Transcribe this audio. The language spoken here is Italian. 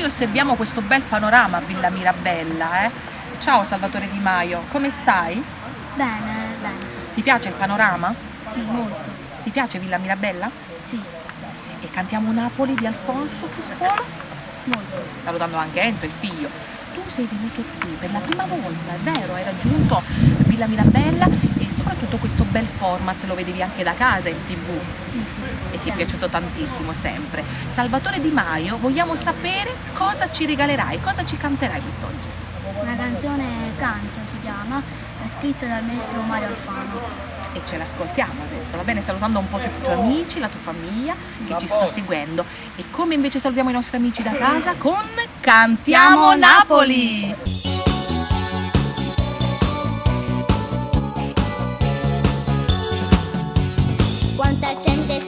osserviamo questo bel panorama a Villa Mirabella. Ciao Salvatore Di Maio, come stai? Bene, bene. Ti piace il panorama? Sì, molto. Ti piace Villa Mirabella? Sì, E cantiamo Napoli di Alfonso Crispuolo? molto. Salutando anche Enzo, il figlio. Tu sei venuto qui per la prima volta, è vero? Hai raggiunto Villa Mirabella e soprattutto questo bel format lo vedevi anche da casa in TV. Sì, sì. E ti è piaciuto tantissimo sempre. Salvatore Di Maio, vogliamo sapere cosa ci regalerai, cosa ci canterai quest'oggi? Una canzone Canto si chiama, è scritta dal maestro Mario Alfano. E ce l'ascoltiamo adesso, va bene? Salutando un po' tutti i tuoi amici, la tua famiglia che ci sta seguendo. E come invece salutiamo i nostri amici da casa? Con Cantiamo Napoli! Quanta gente,